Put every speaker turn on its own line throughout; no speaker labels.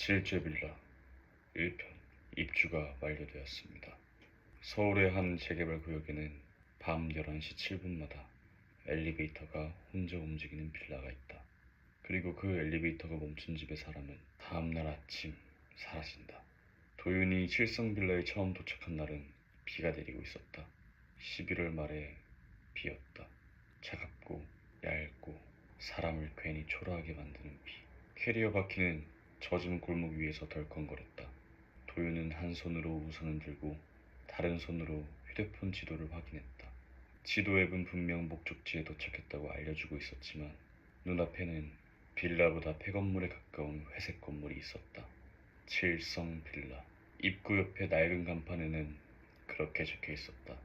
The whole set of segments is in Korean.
17제 빌라 1편 입주가 완료되었습니다. 서울의 한 재개발 구역에는 밤 11시 7분마다 엘리베이터가 혼자 움직이는 빌라가 있다. 그리고 그 엘리베이터가 멈춘 집의 사람은 다음날 아침 사라진다. 도윤이 칠성 빌라에 처음 도착한 날은 비가 내리고 있었다. 11월 말에 비였다. 차갑고 얇고 사람을 괜히 초라하게 만드는 비. 캐리어 바퀴는 젖은 골목 위에서 덜컹거렸다. 도윤은 한 손으로 우산을 들고 다른 손으로 휴대폰 지도를 확인했다. 지도 앱은 분명 목적지에 도착했다고 알려주고 있었지만 눈앞에는 빌라보다 폐건물에 가까운 회색 건물이 있었다. 칠성 빌라. 입구 옆에 낡은 간판에는 그렇게 적혀 있었다.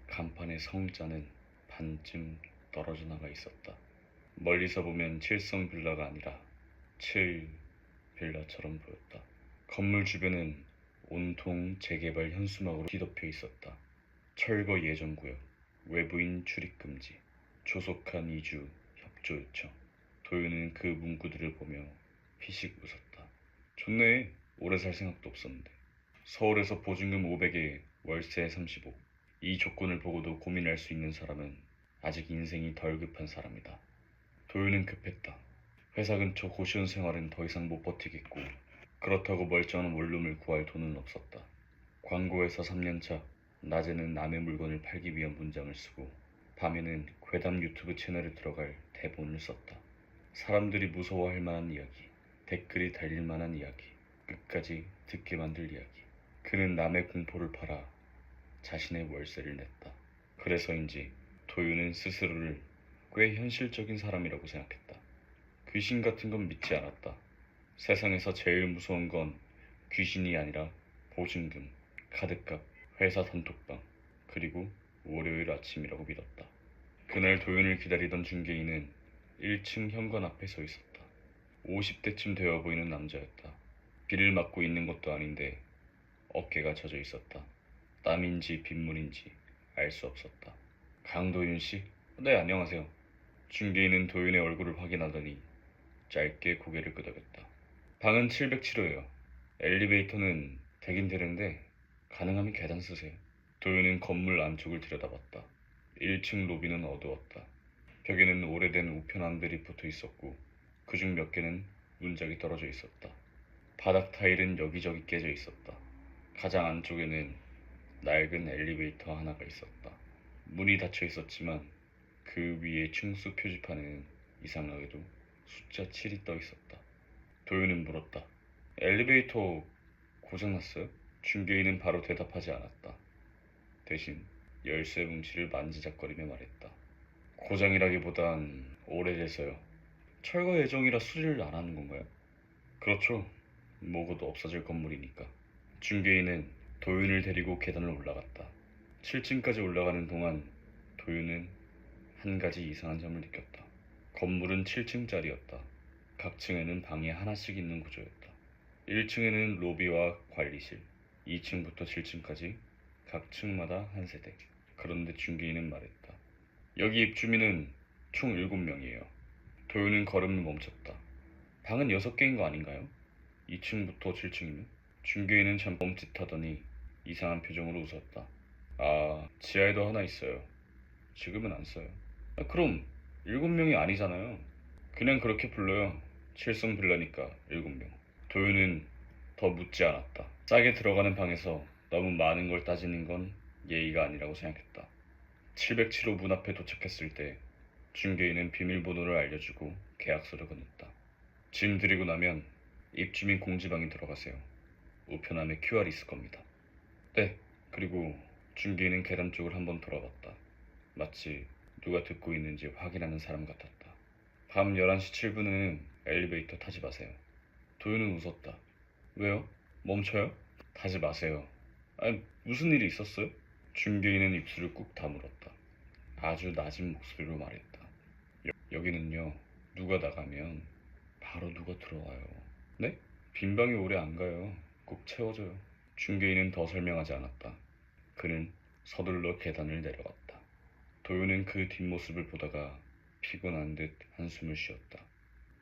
간판의 성자는 반쯤 떨어져 나가 있었다. 멀리서 보면 칠성 빌라가 아니라 칠 빌라처럼 보였다. 건물 주변은 온통 재개발 현수막으로 뒤덮여 있었다. 철거 예정 구역, 외부인 출입 금지, 조속한 이주 협조 요청. 도윤은 그 문구들을 보며 피식 웃었다. 좋네. 오래 살 생각도 없었는데. 서울에서 보증금 500에 월세 35. 이 조건을 보고도 고민할 수 있는 사람은 아직 인생이 덜 급한 사람이다. 도윤은 급했다. 회사 근처 고시원 생활은 더 이상 못 버티겠고 그렇다고 멀쩡한 원룸을 구할 돈은 없었다. 광고회사 3년차, 낮에는 남의 물건을 팔기 위한 문장을 쓰고 밤에는 괴담 유튜브 채널에 들어갈 대본을 썼다. 사람들이 무서워할 만한 이야기, 댓글이 달릴 만한 이야기, 끝까지 듣게 만들 이야기. 그는 남의 공포를 팔아 자신의 월세를 냈다. 그래서인지 도윤은 스스로를 꽤 현실적인 사람이라고 생각했다. 귀신 같은 건 믿지 않았다. 세상에서 제일 무서운 건 귀신이 아니라 보증금, 카드값, 회사 단톡방, 그리고 월요일 아침이라고 믿었다. 그날 도윤을 기다리던 중개인은 1층 현관 앞에 서 있었다. 50대쯤 되어 보이는 남자였다. 비를 맞고 있는 것도 아닌데 어깨가 젖어 있었다. 땀인지 빗물인지 알 수 없었다. 강도윤 씨? 네, 안녕하세요. 중개인은 도윤의 얼굴을 확인하더니 짧게 고개를 끄덕였다. 방은 707호예요. 엘리베이터는 되긴 되는데 가능하면 계단 쓰세요. 도윤은 건물 안쪽을 들여다봤다. 1층 로비는 어두웠다. 벽에는 오래된 우편함들이 붙어 있었고 그중 몇 개는 문짝이 떨어져 있었다. 바닥 타일은 여기저기 깨져 있었다. 가장 안쪽에는 낡은 엘리베이터 하나가 있었다. 문이 닫혀 있었지만 그 위에 층수 표지판에는 이상하게도 숫자 7이 떠 있었다. 도윤은 물었다. 엘리베이터 고장났어요? 중개인은 바로 대답하지 않았다. 대신 열쇠 뭉치를 만지작거리며 말했다. 고장이라기보단 오래돼서요. 철거 예정이라 수리를 안 하는 건가요? 그렇죠. 뭐고도 없어질 건물이니까. 중개인은 도윤을 데리고 계단을 올라갔다. 7층까지 올라가는 동안 도윤은 한 가지 이상한 점을 느꼈다. 건물은 7층짜리였다. 각 층에는 방이 하나씩 있는 구조였다. 1층에는 로비와 관리실, 2층부터 7층까지 각 층마다 한 세대. 그런데 중개인은 말했다. 여기 입주민은 총 7명이에요. 도윤은 걸음을 멈췄다. 방은 6개인 거 아닌가요? 2층부터 7층이면? 중개인은 참 멈칫하더니 이상한 표정으로 웃었다. 아, 지하에도 하나 있어요. 지금은 안 써요. 그럼 7명이 아니잖아요. 그냥 그렇게 불러요. 칠성 빌라니까 7명. 도윤은 더 묻지 않았다. 싸게 들어가는 방에서 너무 많은 걸 따지는 건 예의가 아니라고 생각했다. 707호 문 앞에 도착했을 때 중개인은 비밀번호를 알려주고 계약서를 건넸다. 짐 드리고 나면 입주민 공지방에 들어가세요. 우편함에 QR이 있을 겁니다. 네. 그리고 중개인은 계단 쪽을 한번 돌아봤다. 마치 누가 듣고 있는지 확인하는 사람 같았다. 밤 11시 7분에는 엘리베이터 타지 마세요. 도윤은 웃었다. 왜요? 멈춰요? 타지 마세요. 아니, 무슨 일이 있었어요? 중개인은 입술을 꾹 다물었다. 아주 낮은 목소리로 말했다. 여기는요, 누가 나가면 바로 누가 들어와요. 네? 빈 방이 오래 안 가요. 꼭 채워져요. 중개인은 더 설명하지 않았다. 그는 서둘러 계단을 내려갔다. 도윤은 그 뒷모습을 보다가 피곤한 듯 한숨을 쉬었다.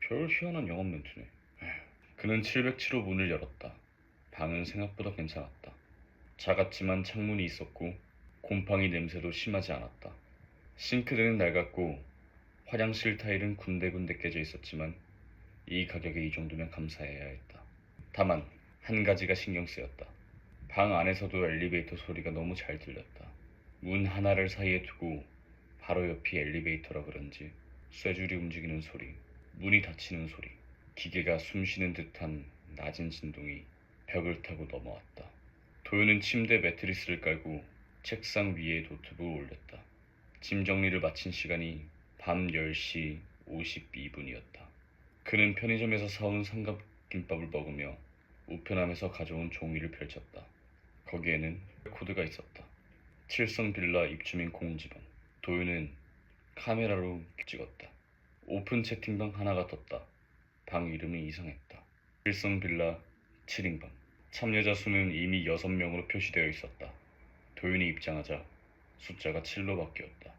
별 희한한 영업 멘트네. 에휴, 그는 707호 문을 열었다. 방은 생각보다 괜찮았다. 작았지만 창문이 있었고 곰팡이 냄새도 심하지 않았다. 싱크대는 낡았고 화장실 타일은 군데군데 깨져 있었지만 이 가격에 이 정도면 감사해야 했다. 다만 한 가지가 신경 쓰였다. 방 안에서도 엘리베이터 소리가 너무 잘 들렸다. 문 하나를 사이에 두고 바로 옆이 엘리베이터라 그런지 쇠줄이 움직이는 소리, 문이 닫히는 소리, 기계가 숨쉬는 듯한 낮은 진동이 벽을 타고 넘어왔다. 도요는 침대 매트리스를 깔고 책상 위에 노트북을 올렸다. 짐 정리를 마친 시간이 밤 10시 52분이었다. 그는 편의점에서 사온 삼각김밥을 먹으며 우편함에서 가져온 종이를 펼쳤다. 거기에는 코드가 있었다. 칠성 빌라 입주민 공지번. 도요는 카메라로 찍었다. 오픈 채팅방 하나가 떴다. 방 이름이 이상했다. 칠성 빌라 7인방. 참여자 수는 이미 6명으로 표시되어 있었다. 도윤이 입장하자 숫자가 7로 바뀌었다.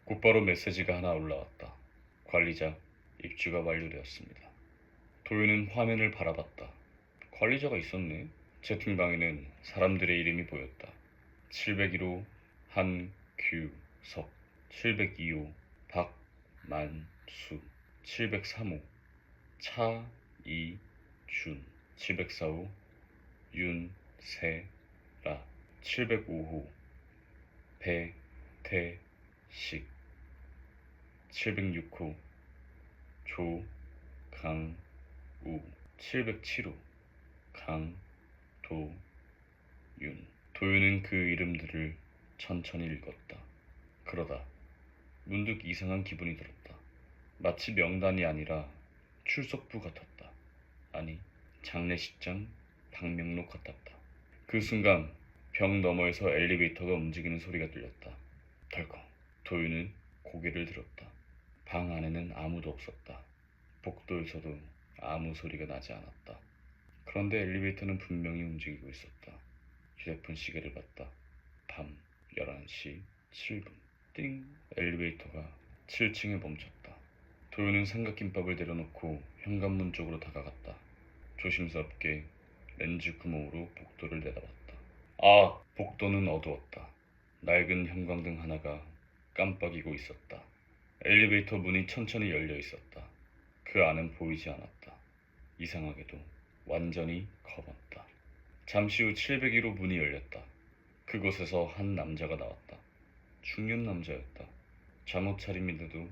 곧바로 메시지가 하나 올라왔다. 관리자, 입주가 완료되었습니다. 도윤은 화면을 바라봤다. 관리자가 있었네. 채팅방에는 사람들의 이름이 보였다. 701호 한규석, 702호 박만수, 703호 차이준, 704호 윤세라, 705호 배태식, 706호 조강우, 707호 강도윤. 도윤은 그 이름들을 천천히 읽었다. 그러다 문득 이상한 기분이 들었다. 마치 명단이 아니라 출석부 같았다. 아니, 장례식장 방명록 같았다. 그 순간 벽 너머에서 엘리베이터가 움직이는 소리가 들렸다. 덜컹. 도윤은 고개를 들었다. 방 안에는 아무도 없었다. 복도에서도 아무 소리가 나지 않았다. 그런데 엘리베이터는 분명히 움직이고 있었다. 휴대폰 시계를 봤다. 밤 11시 7분. 띵. 엘리베이터가 7층에 멈췄다. 도윤은 삼각김밥을 내려놓고 현관문 쪽으로 다가갔다. 조심스럽게 렌즈 구멍으로 복도를 내다봤다. 복도는 어두웠다. 낡은 형광등 하나가 깜빡이고 있었다. 엘리베이터 문이 천천히 열려 있었다. 그 안은 보이지 않았다. 이상하게도 완전히 검었다. 잠시 후 701호 문이 열렸다. 그곳에서 한 남자가 나왔다. 중년 남자였다. 잠옷 차림인데도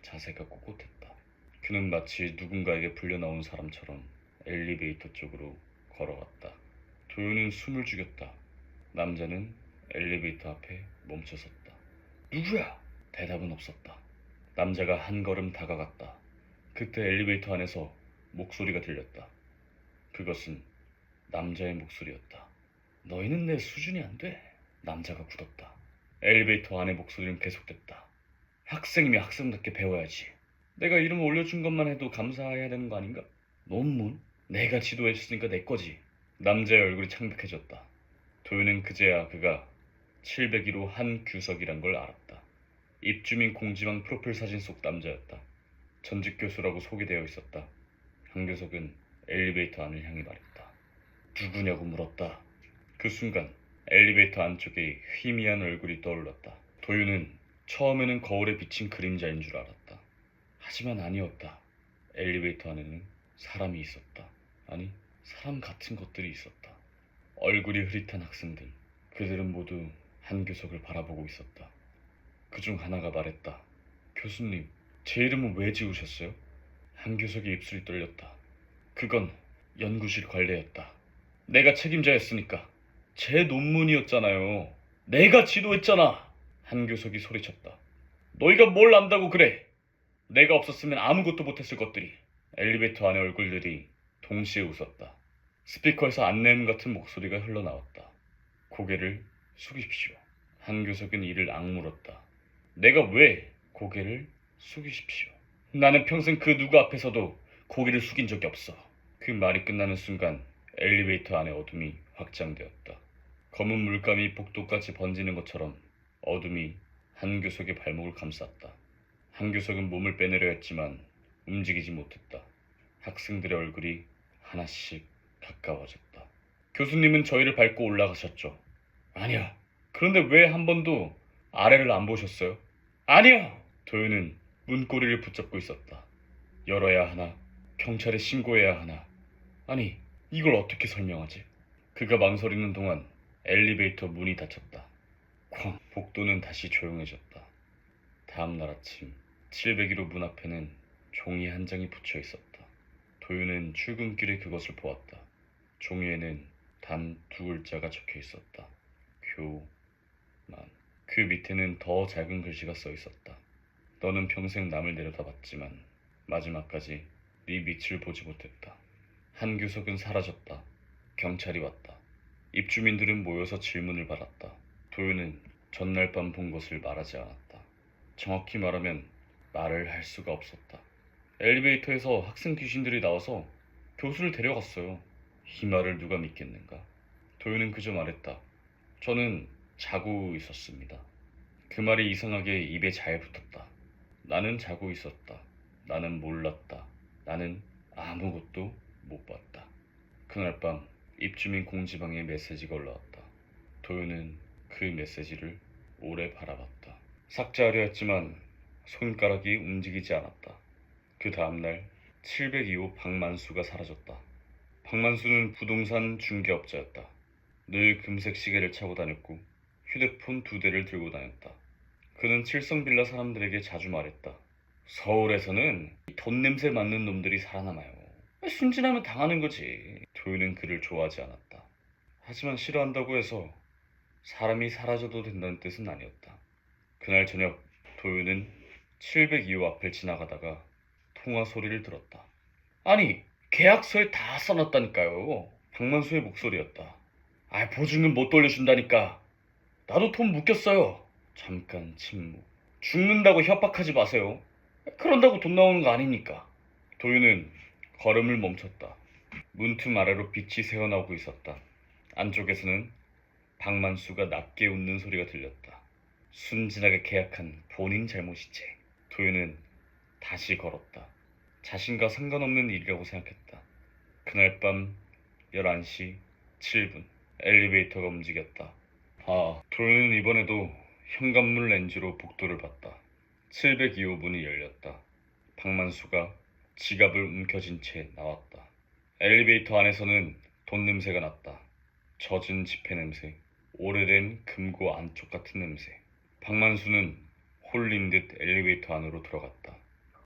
자세가 꼿꼿했다. 그는 마치 누군가에게 불려 나온 사람처럼 엘리베이터 쪽으로 걸어갔다. 도윤은 숨을 죽였다. 남자는 엘리베이터 앞에 멈춰섰다. 누구야? 대답은 없었다. 남자가 한 걸음 다가갔다. 그때 엘리베이터 안에서 목소리가 들렸다. 그것은 남자의 목소리였다. 너희는 내 수준이 안 돼. 남자가 굳었다. 엘리베이터 안의 목소리는 계속됐다. 학생이면 학생답게 배워야지. 내가 이름을 올려준 것만 해도 감사해야 되는 거 아닌가? 논문? 내가 지도했으니까 내 거지. 남자의 얼굴이 창백해졌다. 도윤은 그제야 그가 701호 한규석이란 걸 알았다. 입주민 공지방 프로필 사진 속 남자였다. 전직 교수라고 소개되어 있었다. 한규석은 엘리베이터 안을 향해 말했다. 누구냐고 물었다. 그 순간 엘리베이터 안쪽에 희미한 얼굴이 떠올랐다. 도윤은 처음에는 거울에 비친 그림자인 줄 알았다. 하지만 아니었다. 엘리베이터 안에는 사람이 있었다. 아니, 사람 같은 것들이 있었다. 얼굴이 흐릿한 학생들. 그들은 모두 한규석을 바라보고 있었다. 그중 하나가 말했다. 교수님, 제 이름은 왜 지우셨어요? 한규석의 입술이 떨렸다. 그건 연구실 관례였다. 내가 책임자였으니까. 제 논문이었잖아요. 내가 지도했잖아. 한규석이 소리쳤다. 너희가 뭘 안다고 그래? 내가 없었으면 아무것도 못했을 것들이. 엘리베이터 안의 얼굴들이 동시에 웃었다. 스피커에서 안내음 같은 목소리가 흘러나왔다. 고개를 숙이십시오. 한규석은 이를 악물었다. 내가 왜 고개를 숙이십시오? 나는 평생 그 누구 앞에서도 고개를 숙인 적이 없어. 그 말이 끝나는 순간 엘리베이터 안의 어둠이 확장되었다. 검은 물감이 복도까지 번지는 것처럼 어둠이 한규석의 발목을 감쌌다. 한규석은 몸을 빼내려 했지만 움직이지 못했다. 학생들의 얼굴이 하나씩 가까워졌다. 교수님은 저희를 밟고 올라가셨죠. 아니요. 그런데 왜 한 번도 아래를 안 보셨어요? 아니요. 도윤은 문고리를 붙잡고 있었다. 열어야 하나, 경찰에 신고해야 하나. 아니, 이걸 어떻게 설명하지? 그가 망설이는 동안 엘리베이터 문이 닫혔다. 쾅, 복도는 다시 조용해졌다. 다음 날 아침 701호 문 앞에는 종이 한 장이 붙여 있었다. 도윤은 출근길에 그것을 보았다. 종이에는 단 두 글자가 적혀 있었다. 교만. 그 밑에는 더 작은 글씨가 써 있었다. 너는 평생 남을 내려다봤지만 마지막까지 네 밑을 보지 못했다. 한규석은 사라졌다. 경찰이 왔다. 입주민들은 모여서 질문을 받았다. 도윤은 전날 밤 본 것을 말하지 않았다. 정확히 말하면 말을 할 수가 없었다. 엘리베이터에서 학생 귀신들이 나와서 교수를 데려갔어요. 이 말을 누가 믿겠는가? 도윤은 그저 말했다. 저는 자고 있었습니다. 그 말이 이상하게 입에 잘 붙었다. 나는 자고 있었다. 나는 몰랐다. 나는 아무것도 못 봤다. 그날 밤 입주민 공지방에 메시지가 올라왔다. 도윤은 그 메시지를 오래 바라봤다. 삭제하려 했지만 손가락이 움직이지 않았다. 그 다음날 702호 박만수가 사라졌다. 박만수는 부동산 중개업자였다. 늘 금색 시계를 차고 다녔고 휴대폰 2대를 들고 다녔다. 그는 칠성빌라 사람들에게 자주 말했다. 서울에서는 돈 냄새 맡는 놈들이 살아남아요. 순진하면 당하는 거지. 도윤은 그를 좋아하지 않았다. 하지만 싫어한다고 해서 사람이 사라져도 된다는 뜻은 아니었다. 그날 저녁 도윤은 702호 앞을 지나가다가 통화 소리를 들었다. 아니, 계약서에 다 써놨다니까요. 박만수의 목소리였다. 보증금 못 돌려준다니까. 나도 돈 묶였어요. 잠깐 침묵. 죽는다고 협박하지 마세요. 그런다고 돈 나오는 거 아니니까. 도윤은 걸음을 멈췄다. 문틈 아래로 빛이 새어나오고 있었다. 안쪽에서는 박만수가 낮게 웃는 소리가 들렸다. 순진하게 계약한 본인 잘못이지. 도윤은 다시 걸었다. 자신과 상관없는 일이라고 생각했다. 그날 밤 11시 7분 엘리베이터가 움직였다. 도윤은 이번에도 현관문 렌즈로 복도를 봤다. 702호 문이 열렸다. 박만수가 지갑을 움켜쥔 채 나왔다. 엘리베이터 안에서는 돈 냄새가 났다. 젖은 지폐 냄새, 오래된 금고 안쪽 같은 냄새. 박만수는 홀린 듯 엘리베이터 안으로 들어갔다.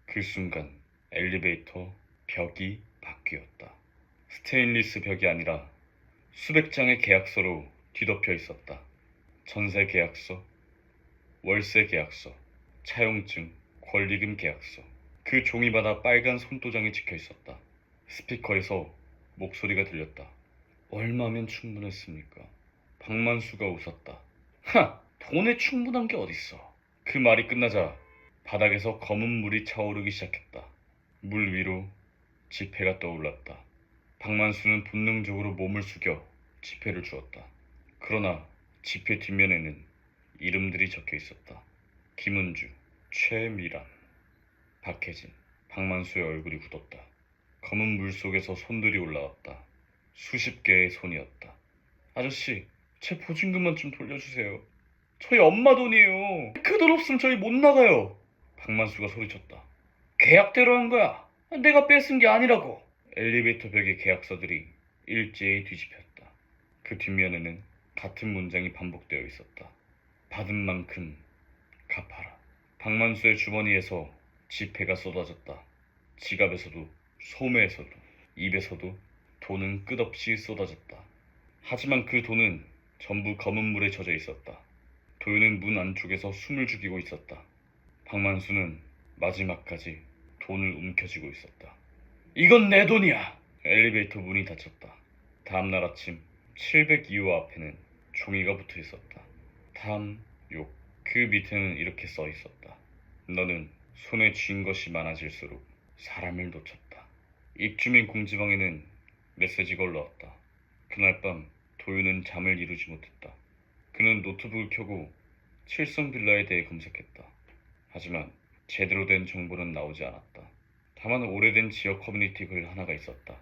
그 순간 엘리베이터 벽이 바뀌었다. 스테인리스 벽이 아니라 수백 장의 계약서로 뒤덮여 있었다. 전세 계약서, 월세 계약서, 차용증, 권리금 계약서. 그 종이마다 빨간 손도장이 찍혀 있었다. 스피커에서 목소리가 들렸다. 얼마면 충분했습니까? 박만수가 웃었다. 돈에 충분한 게 어딨어. 그 말이 끝나자 바닥에서 검은 물이 차오르기 시작했다. 물 위로 지폐가 떠올랐다. 박만수는 본능적으로 몸을 숙여 지폐를 주었다. 그러나 지폐 뒷면에는 이름들이 적혀 있었다. 김은주, 최미란, 박혜진. 박만수의 얼굴이 굳었다. 검은 물 속에서 손들이 올라왔다. 수십 개의 손이었다. 아저씨, 제 보증금만 좀 돌려주세요. 저희 엄마 돈이에요. 그 돈 없으면 저희 못 나가요. 박만수가 소리쳤다. 계약대로 한 거야. 내가 뺏은 게 아니라고. 엘리베이터 벽의 계약서들이 일제히 뒤집혔다. 그 뒷면에는 같은 문장이 반복되어 있었다. 받은 만큼 갚아라. 박만수의 주머니에서 지폐가 쏟아졌다. 지갑에서도, 소매에서도, 입에서도 돈은 끝없이 쏟아졌다. 하지만 그 돈은 전부 검은 물에 젖어 있었다. 도윤은 문 안쪽에서 숨을 죽이고 있었다. 박만수는 마지막까지 돈을 움켜쥐고 있었다. 이건 내 돈이야. 엘리베이터 문이 닫혔다. 다음날 아침 702호 앞에는 종이가 붙어 있었다. 탐욕. 그 밑에는 이렇게 써 있었다. 너는 손에 쥔 것이 많아질수록 사람을 놓쳤다. 입주민 공지방에는 메시지가 올라왔다. 그날 밤 도윤은 잠을 이루지 못했다. 그는 노트북을 켜고 칠성빌라에 대해 검색했다. 하지만 제대로 된 정보는 나오지 않았다. 다만 오래된 지역 커뮤니티 글 하나가 있었다.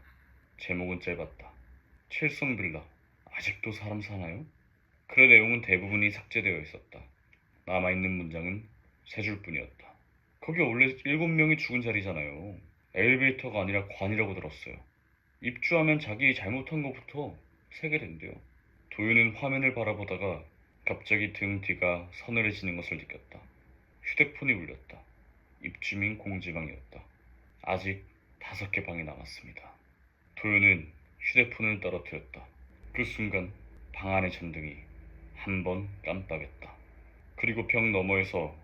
제목은 짧았다. 칠성 빌라. 아직도 사람 사나요? 글의 내용은 대부분이 삭제되어 있었다. 남아있는 문장은 세 줄뿐이었다. 거기 원래 7명이 죽은 자리잖아요. 엘리베이터가 아니라 관이라고 들었어요. 입주하면 자기 잘못한 것부터 세게 된대요. 도윤은 화면을 바라보다가 갑자기 등 뒤가 서늘해지는 것을 느꼈다. 휴대폰이 울렸다. 입주민 공지방이었다. 아직 5개 방이 남았습니다. 도윤은 휴대폰을 떨어뜨렸다. 그 순간 방 안의 전등이 한 번 깜빡였다. 그리고 벽 너머에서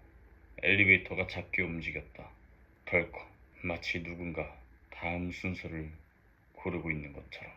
엘리베이터가 작게 움직였다. 덜컥 마치 누군가 다음 순서를 고르고 있는 것처럼.